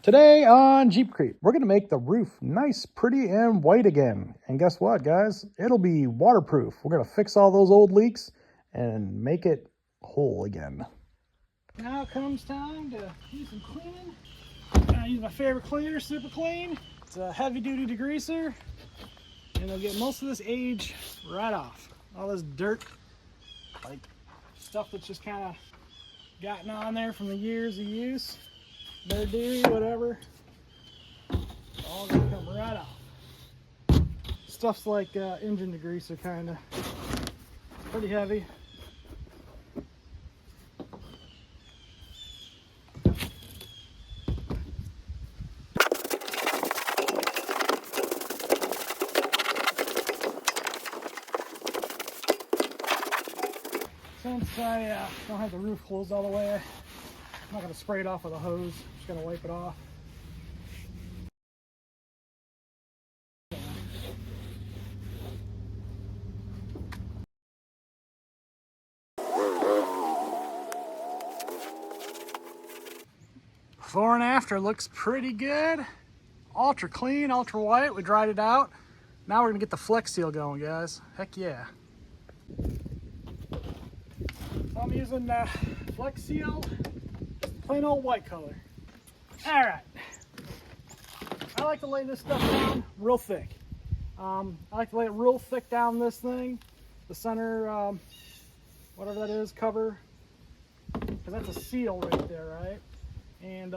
Today on Jeep Creep, we're going to make the roof nice, pretty, and white again. And guess what, guys? It'll be waterproof. We're going to fix all those old leaks and make it whole again. Now comes time to do some cleaning. I use my favorite cleaner, Super Clean. It's a heavy-duty degreaser, and it'll get most of this age right off. All this dirt, like stuff that's just kind of gotten on there from the years of use. Dirty, whatever, all gonna come right off. Stuff's like engine degreaser, kind of pretty heavy. Since I don't have the roof closed all the way, I'm not gonna spray it off with a hose. I'm just gonna wipe it off. Before and after looks pretty good. Ultra clean, ultra white. We dried it out. Now we're gonna get the Flex Seal going, guys. Heck yeah. So I'm using Flex Seal, plain old white color. All right. I like to lay this stuff down real thick. I like to lay it real thick down this thing, the center, whatever that is, cover, because that's a seal right there, right? And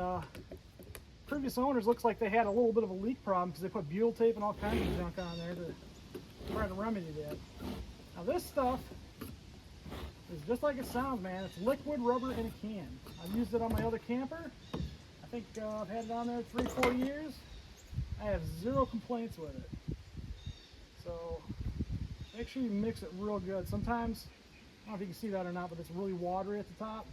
previous owners looks like they had a little bit of a leak problem because they put butyl tape and all kinds of junk on there to try to remedy that. Now this stuff is just like it sounds, man. It's liquid rubber in a can. I've used it on my other camper. I think I've had it on there 3-4 years. I have zero complaints with it. So make sure you mix it real good. Sometimes, I don't know if you can see that or not, but it's really watery at the top.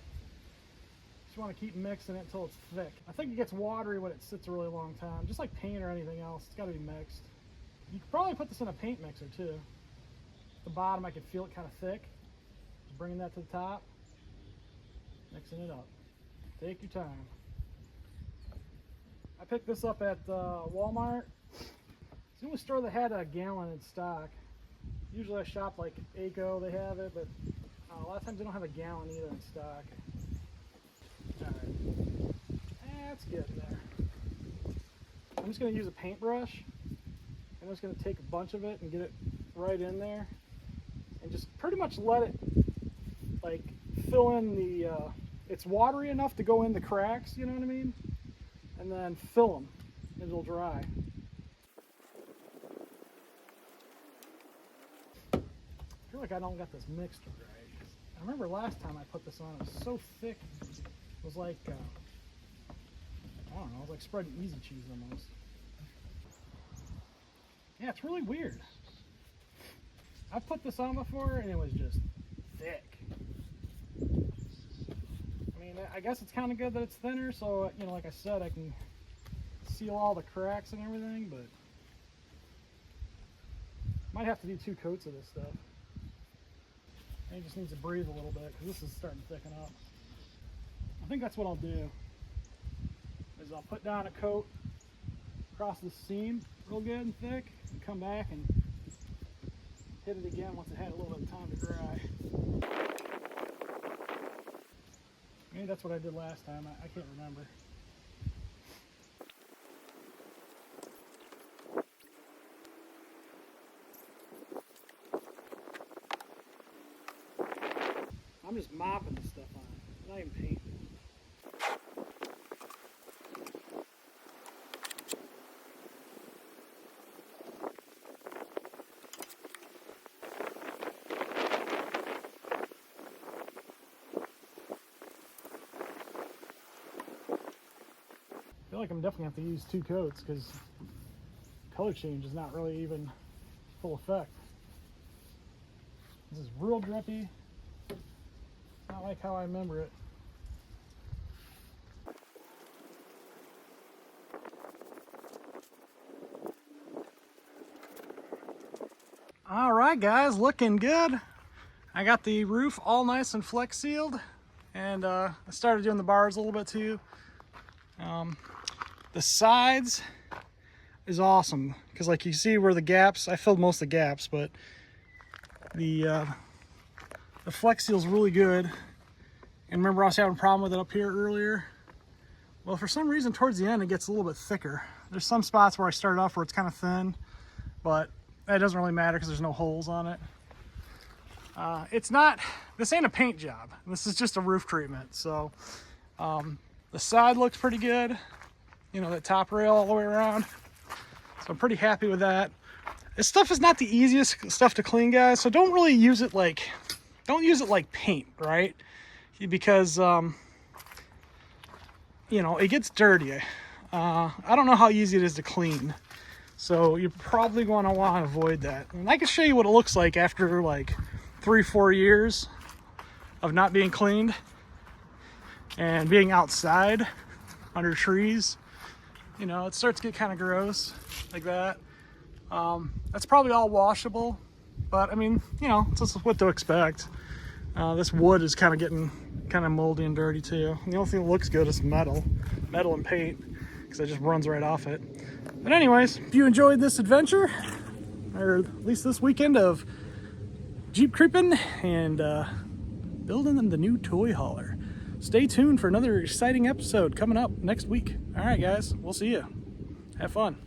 Just want to keep mixing it until it's thick. I think it gets watery when it sits a really long time. Just like paint or anything else, it's got to be mixed. You could probably put this in a paint mixer too. At the bottom I could feel it kind of thick. Just bringing that to the top, mixing it up. Take your time. I picked this up at Walmart. It's the only store that had a gallon in stock. Usually I shop like E04, they have it, but a lot of times they don't have a gallon either in stock. Alright, that's good there. I'm just going to use a paintbrush. I'm just going to take a bunch of it and get it right in there. And just pretty much let it like fill in the, it's watery enough to go in the cracks, you know what I mean? And then fill them, and it'll dry. I feel like I don't got this mixed right. I remember last time I put this on, it was so thick. It was like, I don't know, it was like spreading easy cheese almost. Yeah, it's really weird. I've put this on before and it was just thick. I mean, I guess it's kind of good that it's thinner, so, you know, like I said, I can seal all the cracks and everything, but might have to do 2 coats of this stuff. And it just needs to breathe a little bit because this is starting to thicken up. I think that's what I'll do, is I'll put down a coat across the seam real good and thick and come back and hit it again once it had a little bit of time to dry. Maybe that's what I did last time, I can't remember. I'm just mopping this stuff on, not even painting. I feel like I'm definitely going to have to use 2 coats because color change is not really even full effect. This is real drippy. It's not like how I remember it. All right, guys, looking good. I got the roof all nice and flex sealed, and I started doing the bars a little bit too. The sides is awesome because like you see where the gaps, I filled most of the gaps, but the Flex Seal's really good. And remember I was having a problem with it up here earlier? Well, for some reason towards the end it gets a little bit thicker. There's some spots where I started off where it's kind of thin, but that doesn't really matter because there's no holes on it. It's not, this ain't a paint job. This is just a roof treatment. So the side looks pretty good. You know, that top rail all the way around. So I'm pretty happy with that. This stuff is not the easiest stuff to clean, guys. So don't really use it like, don't use it like paint, right? Because, you know, it gets dirty. I don't know how easy it is to clean. So you're probably going to want to avoid that. And I can show you what it looks like after like 3-4 years of not being cleaned and being outside under trees. You know, it starts to get kind of gross like that. That's probably all washable, but I mean, you know, it's just what to expect. This wood is kind of getting kind of moldy and dirty too. And the only thing that looks good is metal and paint, because it just runs right off it. But anyways, if you enjoyed this adventure, or at least this weekend of Jeep creeping and building the new toy hauler, stay tuned for another exciting episode coming up next week. All right, guys, we'll see you. Have fun.